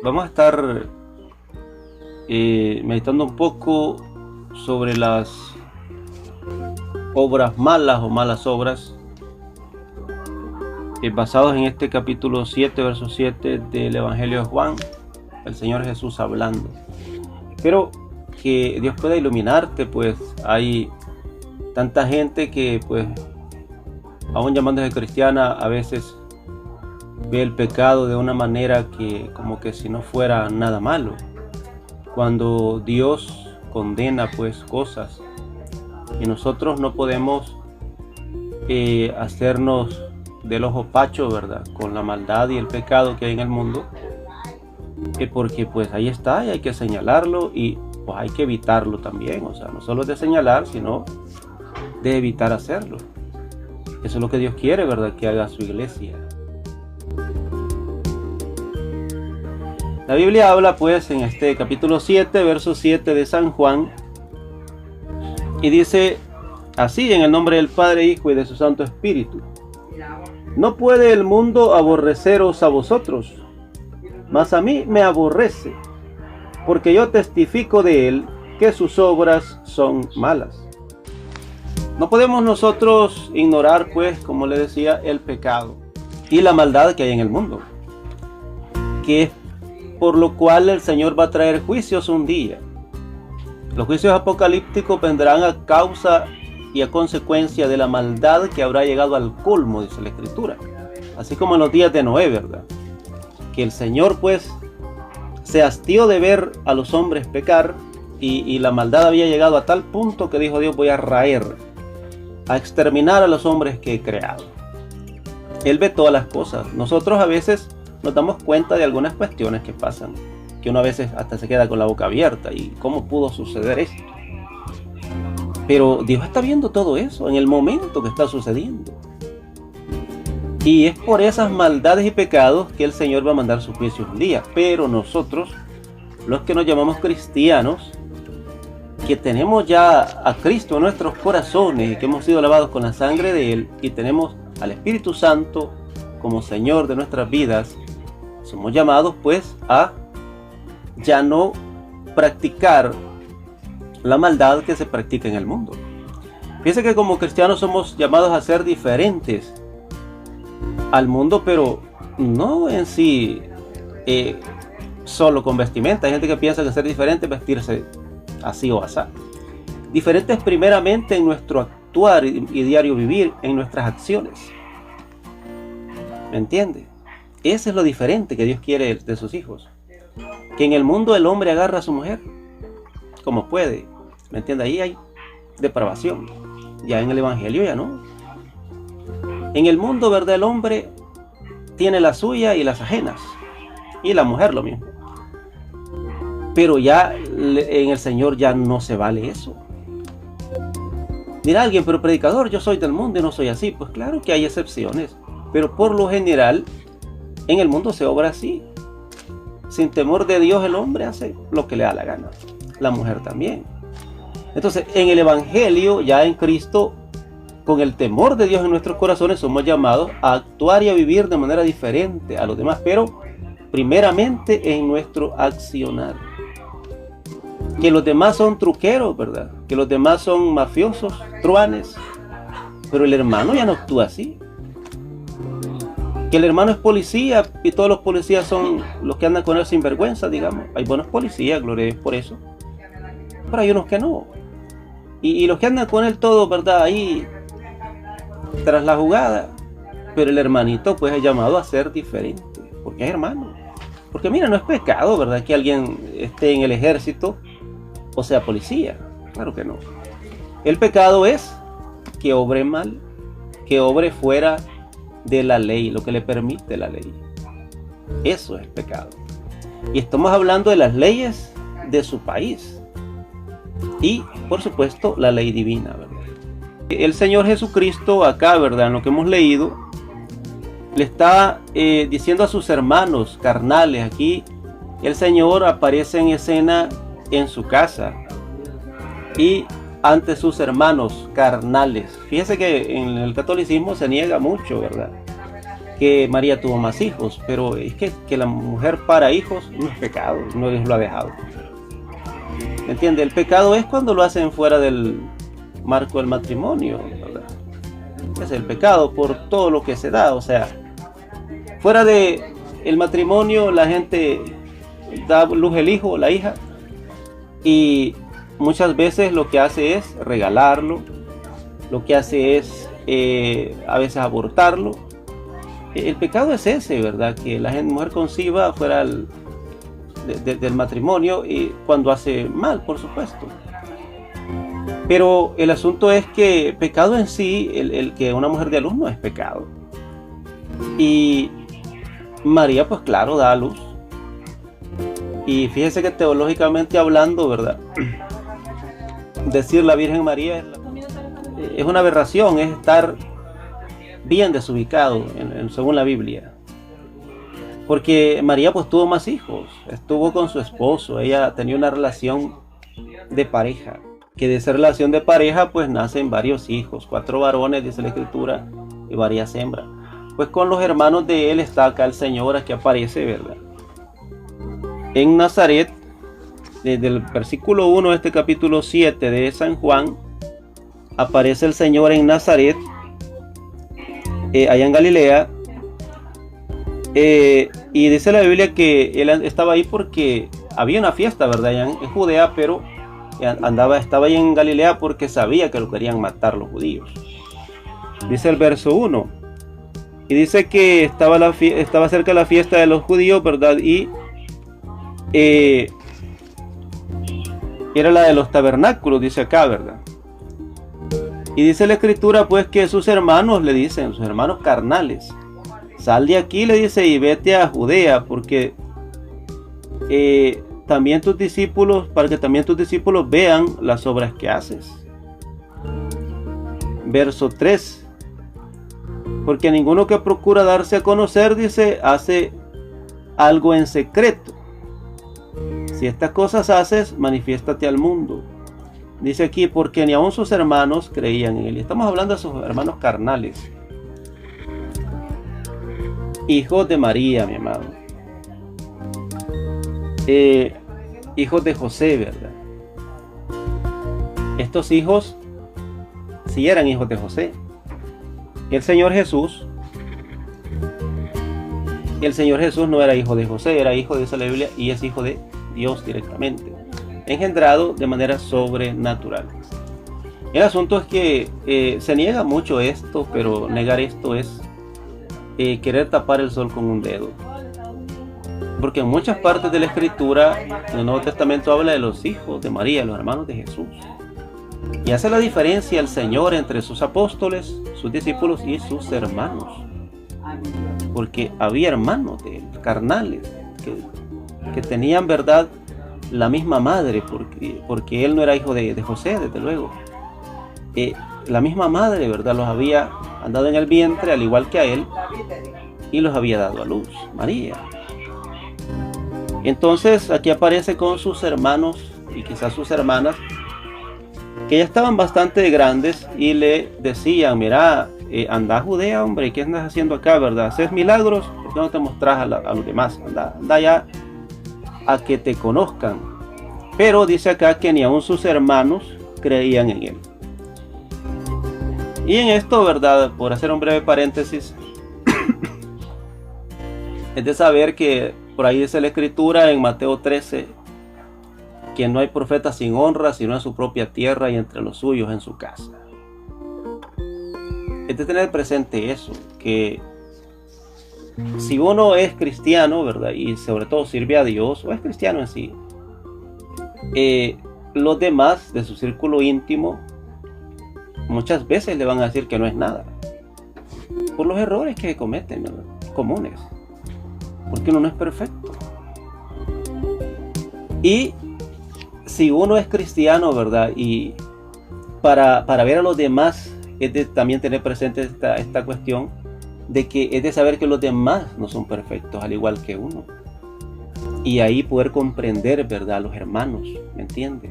Vamos a estar meditando un poco sobre las obras malas o malas obras, basados en este capítulo 7, verso 7 del Evangelio de Juan, el Señor Jesús hablando. Espero que Dios pueda iluminarte, pues hay tanta gente que, pues, aún llamándose cristiana, a veces ve el pecado de una manera que como que si no fuera nada malo, cuando Dios condena pues cosas, y nosotros no podemos hacernos del ojo pacho, ¿verdad?, con la maldad y el pecado que hay en el mundo, porque pues ahí está y hay que señalarlo y pues hay que evitarlo también. O sea, no solo de señalar, sino de evitar hacerlo. Eso es lo que Dios quiere, ¿verdad?, que haga su iglesia. La Biblia habla pues en este capítulo 7, verso 7 de San Juan, y dice así: en el nombre del Padre, Hijo y de su Santo Espíritu. No puede el mundo aborreceros a vosotros, mas a mí me aborrece, porque yo testifico de él que sus obras son malas. No podemos nosotros ignorar, pues, como le decía, el pecado y la maldad que hay en el mundo, que es por lo cual el Señor va a traer juicios un día. Los juicios apocalípticos vendrán a causa y a consecuencia de la maldad que habrá llegado al colmo, dice la Escritura. Así como en los días de Noé, ¿verdad?, que el Señor pues se hastió de ver a los hombres pecar, y la maldad había llegado a tal punto que dijo Dios: voy a raer, a exterminar a los hombres que he creado. Él ve todas las cosas. Nosotros a veces nos damos cuenta de algunas cuestiones que pasan, que uno a veces hasta se queda con la boca abierta. ¿Y cómo pudo suceder esto? Pero Dios está viendo todo eso en el momento que está sucediendo. Y es por esas maldades y pecados que el Señor va a mandar su juicio un día. Pero nosotros, los que nos llamamos cristianos, que tenemos ya a Cristo en nuestros corazones y que hemos sido lavados con la sangre de Él, y tenemos al Espíritu Santo como Señor de nuestras vidas, somos llamados pues a ya no practicar la maldad que se practica en el mundo. Fíjense que como cristianos somos llamados a ser diferentes al mundo, pero no en sí solo con vestimenta. Hay gente que piensa que ser diferente es vestirse así o así. Diferentes primeramente en nuestro actuar y diario vivir, en nuestras acciones. ¿Me entiende? Ese es lo diferente que Dios quiere de sus hijos. Que en el mundo el hombre agarra a su mujer como puede. ¿Me entiende? Ahí hay depravación. Ya en el Evangelio ya no. En el mundo, ¿verdad?, el hombre tiene la suya y las ajenas. Y la mujer lo mismo. Pero ya en el Señor ya no se vale eso. Dirá alguien: pero predicador, yo soy del mundo y no soy así. Pues claro que hay excepciones, pero por lo general en el mundo se obra así. Sin temor de Dios el hombre hace lo que le da la gana, la mujer también. Entonces en el Evangelio, ya en Cristo, con el temor de Dios en nuestros corazones, somos llamados a actuar y a vivir de manera diferente a los demás, pero primeramente en nuestro accionar. Que los demás son truqueros, ¿verdad?, que los demás son mafiosos, truanes, pero el hermano ya no actúa así. Que el hermano es policía y todos los policías son los que andan con él sin vergüenza, digamos. Hay buenos policías, gloria a Dios por eso, pero hay unos que no. Y los que andan con él todos, ¿verdad?, ahí tras la jugada. Pero el hermanito pues es llamado a ser diferente, porque es hermano. Porque mira, no es pecado, ¿verdad?, que alguien esté en el ejército o sea policía. Claro que no. El pecado es que obre mal, que obre fuera de la ley, lo que le permite la ley. Eso es pecado. Y estamos hablando de las leyes de su país y, por supuesto, la ley divina, ¿verdad? El Señor Jesucristo acá, ¿verdad?, en lo que hemos leído, le está diciendo a sus hermanos carnales. Aquí el Señor aparece en escena en su casa y ante sus hermanos carnales. Fíjese que en el catolicismo se niega mucho, ¿verdad?, que María tuvo más hijos, pero es que la mujer para hijos no es pecado, no Dios lo ha dejado. ¿Me entiende? El pecado es cuando lo hacen fuera del marco del matrimonio, ¿verdad? Ese es el pecado por todo lo que se da, o sea, fuera de el matrimonio la gente da luz el hijo o la hija y muchas veces lo que hace es regalarlo, lo que hace es a veces abortarlo. El pecado es ese, ¿verdad? Que la mujer conciba fuera del matrimonio y cuando hace mal, por supuesto. Pero el asunto es que pecado en sí, el que una mujer dé a luz no es pecado. Y María, pues claro, da a luz. Y fíjese que teológicamente hablando, ¿verdad? Decir la Virgen María es una aberración, es estar bien desubicado según la Biblia. Porque María pues tuvo más hijos, estuvo con su esposo, ella tenía una relación de pareja. Que de esa relación de pareja pues nacen varios hijos, 4 varones, dice la Escritura, y varias hembras. Pues con los hermanos de él está acá el Señor, aquí aparece, ¿verdad? En Nazaret, desde el versículo 1 de este capítulo 7 de San Juan, aparece el Señor en Nazaret, allá en Galilea, y dice la Biblia que él estaba ahí porque había una fiesta, ¿verdad? Allá en Judea, pero estaba ahí en Galilea porque sabía que lo querían matar los judíos. Dice el verso 1, y dice que estaba cerca de la fiesta de los judíos, ¿verdad? Y era la de los tabernáculos, dice acá, ¿verdad? Y dice la Escritura pues que sus hermanos le dicen, sus hermanos carnales, sal de aquí, le dice, y vete a Judea, porque también tus discípulos, para que también tus discípulos vean las obras que haces. Verso 3, porque ninguno que procura darse a conocer, dice, hace algo en secreto. Si estas cosas haces, manifiéstate al mundo. Dice aquí, porque ni aun sus hermanos creían en él. Estamos hablando de sus hermanos carnales. Hijos de María, mi amado. Hijos de José, ¿verdad? Estos hijos sí eran hijos de José. El Señor Jesús no era hijo de José, era hijo de esa Biblia y es hijo de Dios directamente, engendrado de manera sobrenatural. El asunto es que se niega mucho esto, pero negar esto es querer tapar el sol con un dedo. Porque en muchas partes de la Escritura, en el Nuevo Testamento habla de los hijos de María, los hermanos de Jesús. Y hace la diferencia el Señor entre sus apóstoles, sus discípulos y sus hermanos. Porque había hermanos de él, carnales, que tenían, ¿verdad?, la misma madre, porque él no era hijo de José, desde luego. La misma madre, ¿verdad?, los había andado en el vientre, al igual que a él, y los había dado a luz, María. Entonces aquí aparece con sus hermanos y quizás sus hermanas, que ya estaban bastante grandes, y le decían, mira, anda a Judea, hombre, ¿qué andas haciendo acá, verdad? ¿Haces milagros? ¿Por qué no te mostras a los demás? Anda ya a que te conozcan. Pero dice acá que ni aun sus hermanos creían en él. Y en esto, ¿verdad?, por hacer un breve paréntesis, es de saber que por ahí dice la Escritura en Mateo 13 que no hay profeta sin honra sino en su propia tierra y entre los suyos en su casa. Es de tener presente eso, que si uno es cristiano, ¿verdad?, y sobre todo sirve a Dios, o es cristiano en sí, los demás de su círculo íntimo muchas veces le van a decir que no es nada por los errores que cometen, ¿verdad?, comunes, porque uno no es perfecto. Y si uno es cristiano, ¿verdad?, y para ver a los demás es de también tener presente esta cuestión de que es de saber que los demás no son perfectos al igual que uno, y ahí poder comprender, ¿verdad?, a los hermanos, ¿me entiende?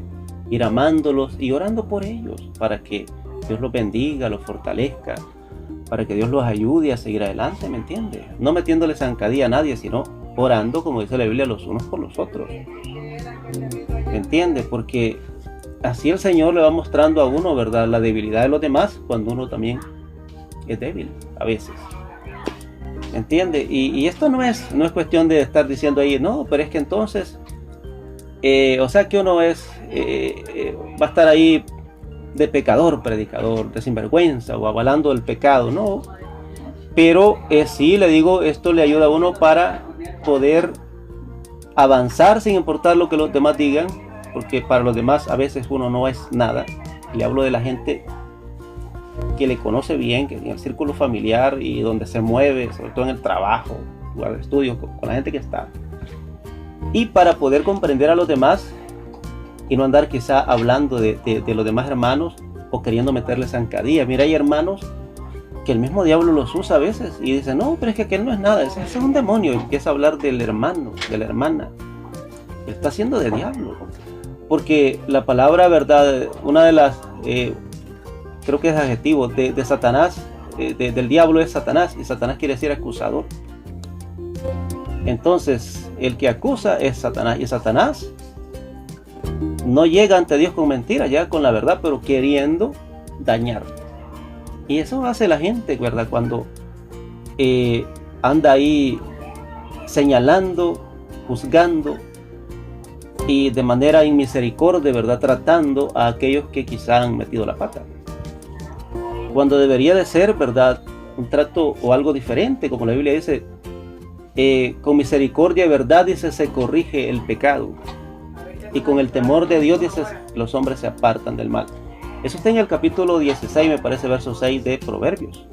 Ir amándolos y orando por ellos para que Dios los bendiga, los fortalezca, para que Dios los ayude a seguir adelante, ¿me entiende? No metiéndole zancadilla a nadie, sino orando, como dice la Biblia, los unos por los otros, ¿me entiende? Porque así el Señor le va mostrando a uno, ¿verdad?, la debilidad de los demás, cuando uno también es débil a veces, ¿me entiende? Y esto no es cuestión de estar diciendo ahí, no, pero es que entonces, o sea que uno es, va a estar ahí de pecador, predicador, de sinvergüenza o avalando el pecado, no. Pero sí, le digo, esto le ayuda a uno para poder avanzar sin importar lo que los demás digan, porque para los demás a veces uno no es nada. Le hablo de la gente que le conoce bien, que en el círculo familiar y donde se mueve, sobre todo en el trabajo, lugar de estudio, con la gente que está. Y para poder comprender a los demás y no andar quizá hablando de los demás hermanos o queriendo meterles zancadilla. Mira, hay hermanos que el mismo diablo los usa a veces y dice, no, pero es que aquel no es nada, ese es un demonio. Y empieza a hablar del hermano, de la hermana. Él está haciendo de diablo. Porque la palabra, verdad, una de las, creo que es adjetivo, de Satanás, del diablo es Satanás, y Satanás quiere decir acusador. Entonces, el que acusa es Satanás, y Satanás no llega ante Dios con mentiras, llega con la verdad, pero queriendo dañar. Y eso hace la gente, ¿verdad? Cuando anda ahí señalando, juzgando y de manera inmisericordia, ¿verdad?, tratando a aquellos que quizá han metido la pata. Cuando debería de ser, ¿verdad?, un trato o algo diferente, como la Biblia dice, con misericordia y verdad, dice, se corrige el pecado. Y con el temor de Dios, dice, los hombres se apartan del mal. Eso está en el capítulo 16, me parece, verso 6 de Proverbios.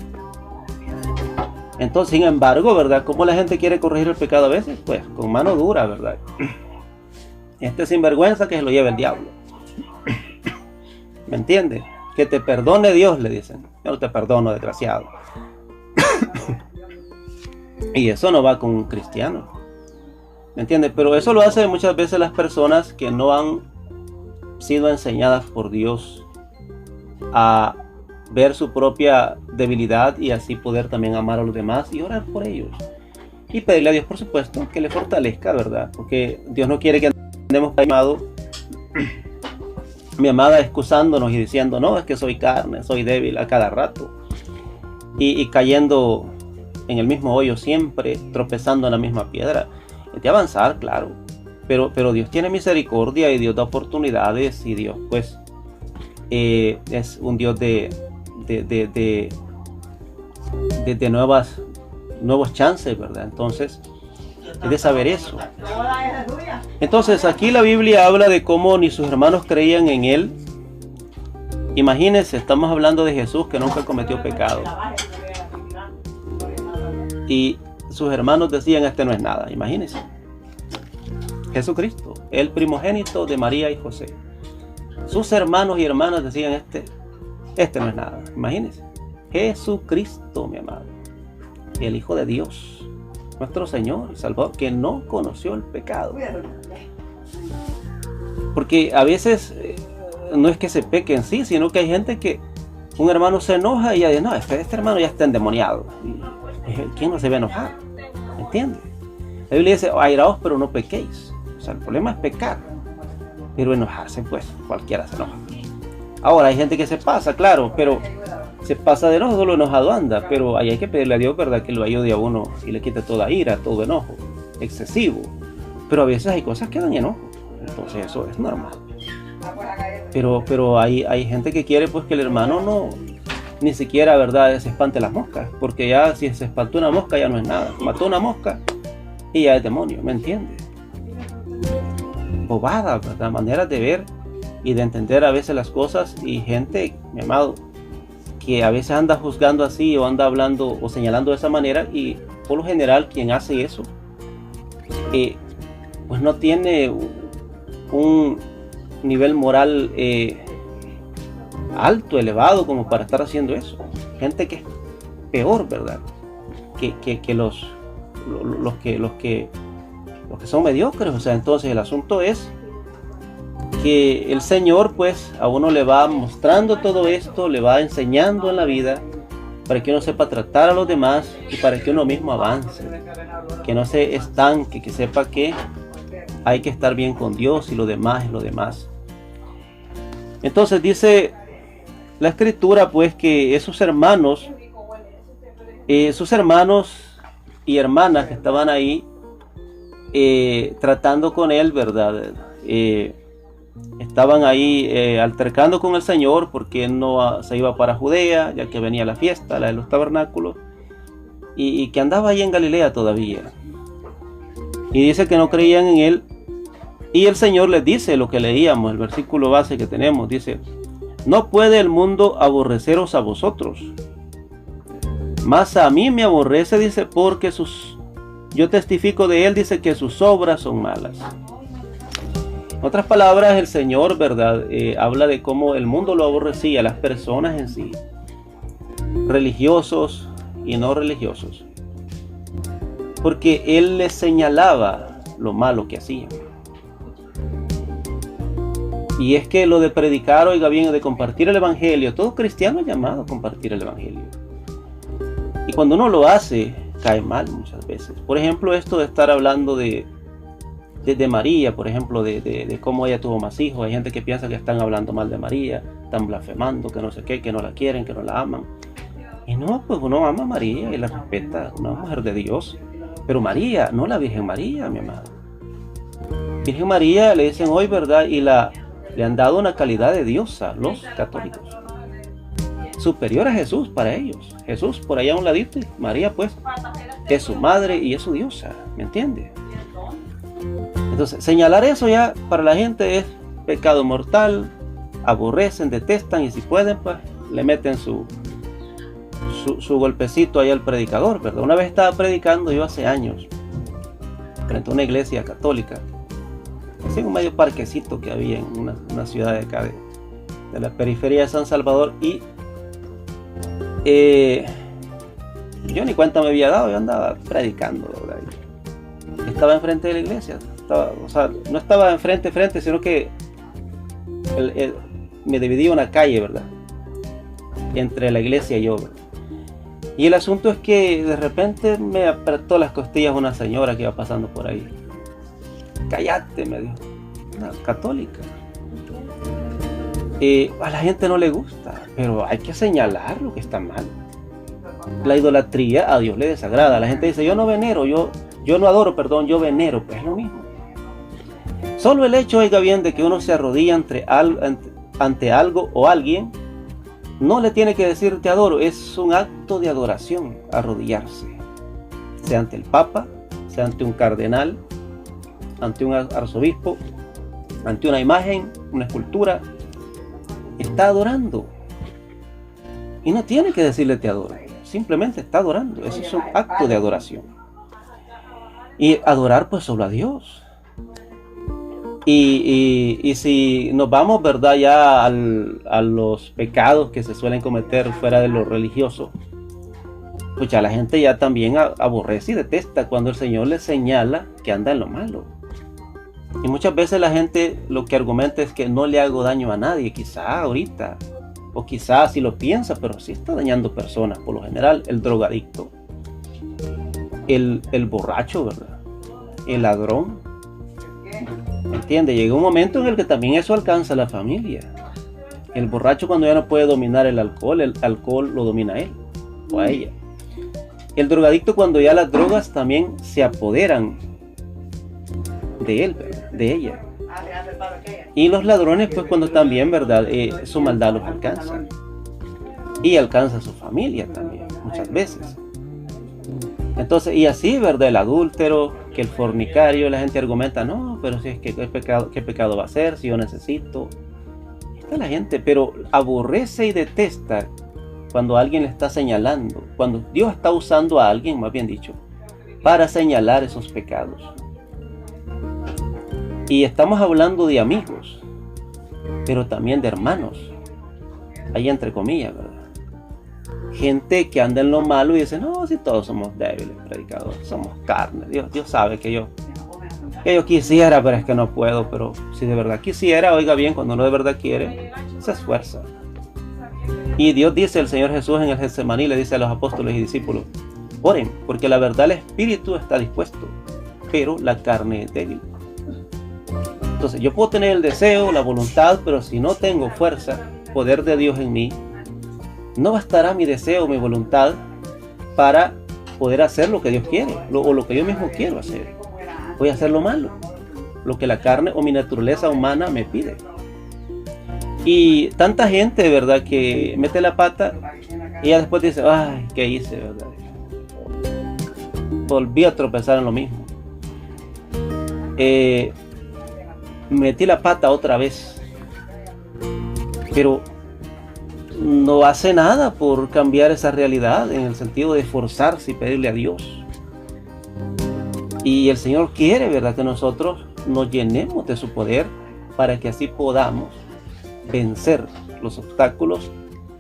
Entonces, sin embargo, ¿verdad?, ¿cómo la gente quiere corregir el pecado a veces? Pues con mano dura, ¿verdad? Este sinvergüenza que se lo lleva el diablo. ¿Me entiende? Que te perdone Dios, le dicen. Yo no te perdono, desgraciado. Y eso no va con un cristiano. ¿Me entiende? Pero eso lo hacen muchas veces las personas que no han sido enseñadas por Dios a ver su propia debilidad y así poder también amar a los demás y orar por ellos. Y pedirle a Dios, por supuesto, que le fortalezca, ¿verdad? Porque Dios no quiere que andemos mi amada, excusándonos y diciendo, no, es que soy carne, soy débil a cada rato. Y cayendo en el mismo hoyo siempre, tropezando en la misma piedra. Es de avanzar, claro. Pero Dios tiene misericordia y Dios da oportunidades y Dios, pues, es un Dios de nuevos chances, ¿verdad? Entonces, es de saber eso. Entonces, aquí la Biblia habla de cómo ni sus hermanos creían en Él. Imagínense, estamos hablando de Jesús que nunca cometió pecado. Y sus hermanos decían, este no es nada. Imagínense. Jesucristo, el primogénito de María y José. Sus hermanos y hermanas decían, este no es nada. Imagínense. Jesucristo, mi amado, el Hijo de Dios, nuestro Señor y Salvador, que no conoció el pecado. Porque a veces no es que se peque en sí, sino que hay gente que un hermano se enoja y ya dice, no, este hermano ya está endemoniado. ¿Quién no se va a enojar? ¿Me entiendes? La Biblia dice, airaos pero no pequéis. O sea, el problema es pecar, pero enojarse, pues cualquiera se enoja. Ahora hay gente que se pasa, claro, pero se pasa de enojo, solo enojado anda, pero ahí hay que pedirle a Dios, ¿verdad?, que lo ayude a uno y le quite toda ira, todo enojo excesivo. Pero a veces hay cosas que dan enojo, entonces eso es normal. Pero hay gente que quiere, pues, que el hermano no, ni siquiera, ¿verdad?, se espante las moscas, porque ya si se espantó una mosca ya no es nada. Mató una mosca y ya es demonio, ¿me entiendes? Bobada, ¿verdad? Maneras de ver y de entender a veces las cosas, y gente, mi amado, que a veces anda juzgando así o anda hablando o señalando de esa manera, y por lo general quien hace eso pues no tiene un nivel moral alto, elevado, como para estar haciendo eso. Gente que es peor, ¿verdad?, que los que son mediocres. O sea, entonces el asunto es que el Señor, pues, a uno le va mostrando todo esto, le va enseñando en la vida, para que uno sepa tratar a los demás y para que uno mismo avance, que no se estanque, que sepa que hay que estar bien con Dios y lo demás es lo demás. Entonces dice la escritura pues que sus hermanos y hermanas que estaban ahí tratando con él, ¿verdad? Estaban ahí altercando con el Señor porque él no se iba para Judea, ya que venía la fiesta, la de los tabernáculos, y que andaba ahí en Galilea todavía. Y dice que no creían en él. Y el Señor les dice lo que leíamos, el versículo base que tenemos, dice: no puede el mundo aborreceros a vosotros, mas a mí me aborrece, dice, porque yo testifico de él, dice, que sus obras son malas. En otras palabras, el Señor, ¿verdad? Habla de cómo el mundo lo aborrecía, las personas en sí, religiosos y no religiosos, porque él les señalaba lo malo que hacían. Y es que lo de predicar, oiga bien, de compartir el evangelio, todo cristiano es llamado a compartir el evangelio. Y cuando uno lo hace, cae mal muchas veces. Por ejemplo, esto de estar hablando de María, por ejemplo, de cómo ella tuvo más hijos. Hay gente que piensa que están hablando mal de María, están blasfemando, que no sé qué, que no la quieren, que no la aman. Y no, pues uno ama a María y la respeta, una mujer de Dios. Pero María, no la Virgen María, mi amado. Virgen María le dicen hoy, ¿verdad? Y le han dado una calidad de diosa los católicos, superior a Jesús para ellos. Jesús por allá a un ladito, María pues es su madre y es su diosa, ¿me entiende? Entonces señalar eso ya para la gente es pecado mortal, aborrecen, detestan, y si pueden pues le meten su golpecito ahí al predicador, ¿verdad? Una vez estaba predicando yo hace años frente a una iglesia católica, así un medio parquecito que había en una ciudad de acá de la periferia de San Salvador, y yo ni cuenta me había dado, yo andaba predicando, ¿verdad? Estaba enfrente de la iglesia, no estaba enfrente, sino que me dividía una calle, ¿verdad? Entre la iglesia y yo, ¿verdad? Y el asunto es que de repente me apretó las costillas una señora que iba pasando por ahí. Cállate, me dijo, una católica. A la gente no le gusta, pero hay que señalar lo que está mal. La idolatría a Dios le desagrada. La gente dice, yo no venero, yo no adoro, perdón, yo venero. Pues es lo mismo. Solo el hecho, oiga bien, de que uno se arrodilla ante algo o alguien, no le tiene que decir te adoro. Es un acto de adoración, arrodillarse. Sea ante el Papa, sea ante un cardenal, ante un arzobispo, ante una imagen, una escultura. Está adorando. Y no tiene que decirle te adoro. Simplemente está adorando. Eso es un acto de adoración. Y adorar pues solo a Dios. Y si nos vamos, ¿verdad?, ya a los pecados que se suelen cometer fuera de lo religioso, pues ya la gente ya también aborrece y detesta cuando el Señor le señala que anda en lo malo. Y muchas veces la gente lo que argumenta es que no le hago daño a nadie, quizá ahorita, o quizá si lo piensa, pero sí está dañando personas. Por lo general, el drogadicto, el borracho, ¿verdad?, el ladrón. ¿Entiende? Llega un momento en el que también eso alcanza a la familia. El borracho, cuando ya no puede dominar el alcohol lo domina a él o a ella. El drogadicto, cuando ya las drogas también se apoderan de él, ¿verdad?, de ella. Y los ladrones, pues cuando también, ¿verdad?, su maldad los alcanza. Y alcanza a su familia también, muchas veces. Entonces, y así, ¿verdad?, el adúltero, que el fornicario, la gente argumenta, no, pero si es que ¿qué pecado va a ser? Si yo necesito. Está la gente, pero aborrece y detesta cuando alguien le está señalando, cuando Dios está usando a alguien, más bien dicho, para señalar esos pecados. Y estamos hablando de amigos, pero también de hermanos, ahí entre comillas, ¿verdad? Gente que anda en lo malo y dice, no, si todos somos débiles, predicadores, somos carne. Dios sabe que yo quisiera, pero es que no puedo. Pero si de verdad quisiera, oiga bien, cuando uno de verdad quiere, se esfuerza. Y Dios dice, el Señor Jesús en el Getsemaní le dice a los apóstoles y discípulos, oren, porque la verdad el espíritu está dispuesto, pero la carne es débil. Entonces yo puedo tener el deseo, la voluntad, pero si no tengo fuerza, poder de Dios en mí, no bastará mi deseo, mi voluntad para poder hacer lo que Dios quiere, o lo que yo mismo quiero hacer. Voy a hacer lo malo, lo que la carne o mi naturaleza humana me pide. Y tanta gente, ¿verdad?, que mete la pata y ya después dice, ay, ¿qué hice, verdad? Volví a tropezar en lo mismo. Metí la pata otra vez, pero no hace nada por cambiar esa realidad en el sentido de esforzarse y pedirle a Dios. Y el Señor quiere, ¿verdad?, que nosotros nos llenemos de su poder para que así podamos vencer los obstáculos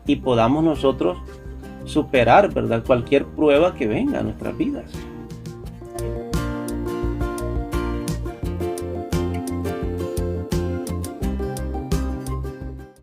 y podamos nosotros superar, ¿verdad?, cualquier prueba que venga a nuestras vidas.